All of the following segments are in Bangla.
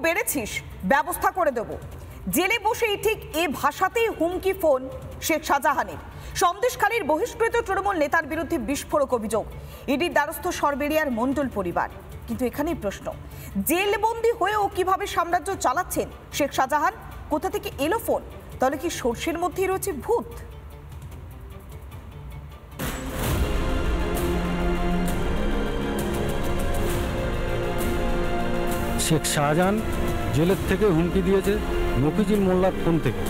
বেড়েছিস, ব্যবস্থা করে দেব। জেলে বসেই ঠিক এ ভাষাতেই হুমকি ফোন শেখ শাহজাহানের। সন্দেশখালীর বহিষ্কৃত তৃণমূল নেতার বিরুদ্ধে বিস্ফোরক অভিযোগ। ইডির দ্বারস্থ সরবেরিয়ার মণ্ডল পরিবার। কিন্তু এখানেই প্রশ্ন, জেলবন্দি হয়েও কিভাবে সাম্রাজ্য চালাচ্ছেন শেখ শাহজাহান? কোথা থেকে এলো ফোন? তাহলে কি সর্ষের মধ্যেই রয়েছে ভূত? শেখ শাহজাহান জেলের থেকে হুমকি দিয়েছে মফিজুল মোল্লার ফোন থেকে।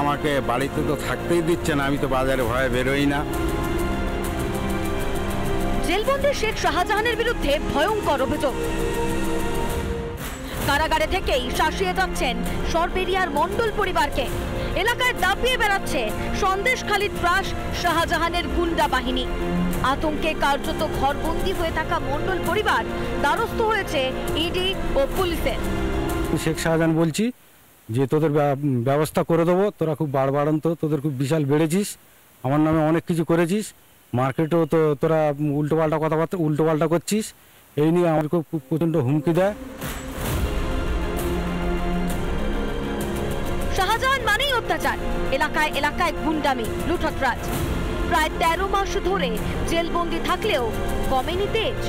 আমাকে বাড়িতে তো থাকতেই দিচ্ছে না, আমি তো বাজারে ভয়ে বেরোই না। জেলবন্দি শেখ শাহজাহানের বিরুদ্ধে ভয়ঙ্কর অভিযোগ। কারাগারে থেকেই শাসিয়ে যাচ্ছেন সরবেরিয়ার মণ্ডল পরিবারকে। এলাকায় দাপিয়ে বেড়াচ্ছে সন্দেশখালীর ত্রাস শাহজাহানের গুন্ডা বাহিনী। আতঙ্কে কার্যত ঘরবন্দি হয়ে থাকা মণ্ডল পরিবার দ্বারস্থ হয়েছে ইডি ও পুলিশের। শেখ শাহজাহান বলছি যে তোদের ব্যবস্থা করে দেবো, তোরা খুব বাড়বাড়ন্ত, তোদের খুব বিশাল বেড়েছিস, আমার নামে অনেক কিছু করেছিস, মার্কেটেও তো তোরা উল্টোপাল্টা কথাবার্তা উল্টোপাল্টা করছিস, এই নিয়ে আমাকে খুব প্রচণ্ড হুমকি দেয়। শাহজাহান মানেই অত্যাচার, এলাকায় এলাকায় গুন্ডামি, লুঠতরাজ। প্রায় 13 মাস ধরে জেলবন্দি থাকলেও কমেনি তেজ।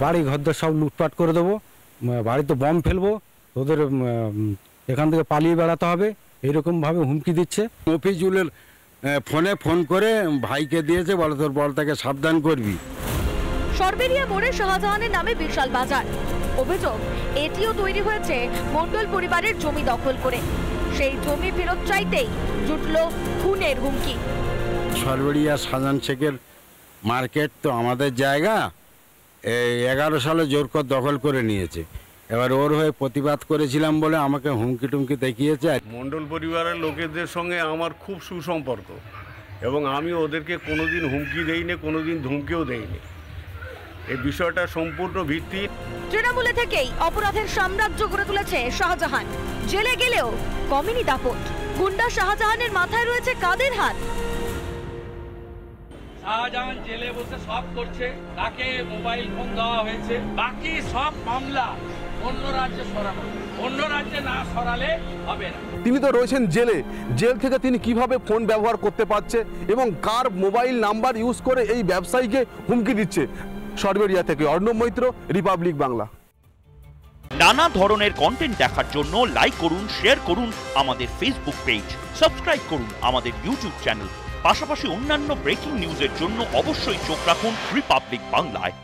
বাড়ি ঘরদর সব লুটপাট করে দেবো, বাড়িতে বম ফেলবো, তোদের এখান থেকে পালিয়ে বেড়াতে হবে, এইরকমভাবে হুমকি দিচ্ছে। মফিজুলের ফোনে ফোন করে ভাইকে দিয়েছে, বলে তোর বলটাকে সাবধান করবি। সরবেরিয়া মোড়ে শাহজাহানের নামে বিশাল বাজার। অভিযোগ, এটিও তৈরি হয়েছে মণ্ডল পরিবারের জমি দখল করে। সেই জমি ফেরত চাইতেই জুটল খুনের হুমকি। সরবেরিয়া শাহজাহান শেখের মার্কেট তো আমাদের জায়গা, এই 11 সালে জোর করে দখল করে নিয়েছে। এবার ওর হয়ে প্রতিবাদ করেছিলাম বলে আমাকে হুমকি টুমকি দেখিয়েছে। মণ্ডল পরিবারের লোকেদের সঙ্গে আমার খুব সুসম্পর্ক, এবং আমি ওদেরকে কোনোদিন হুমকি দেইনি, কোনোদিন ধমকিও দেইনি। এই বিষয়টা সম্পূর্ণ ভিত্তি। তৃণমূলে থেকেই অপরাধের সাম্রাজ্য গড়ে তুলেছে শাহজাহান। জেলে গেলেও কমেনি দাপট। গুন্ডা শাহজাহানের মাথায় রয়েছে কাদের হাত? শাহজাহান জেলে বসে সব করছে, তাকে মোবাইল ফোন দেওয়া হয়েছে, বাকি সব মামলা অন্য রাজ্যে সরানো, অন্য রাজ্যে না সরালে হবে না। তিনি তো রয়েছেন জেলে, জেল থেকে তিনি কিভাবে ফোন ব্যবহার করতে পারছে এবং কার মোবাইল নাম্বার ইউজ করে এই ব্যবসায়ীকে হুমকি দিচ্ছে। সরবেরিয়া থেকে অর্ণব মৈত্র, রিপাবলিক বাংলা। নানা ধরনের কন্টেন্ট দেখার জন্য লাইক করুন, শেয়ার করুন আমাদের ফেসবুক পেজ, সাবস্ক্রাইব করুন আমাদের ইউটিউব চ্যানেল। পাশাপাশি অন্যান্য ব্রেকিং নিউজের জন্য অবশ্যই চোখ রাখুন রিপাবলিক বাংলায়।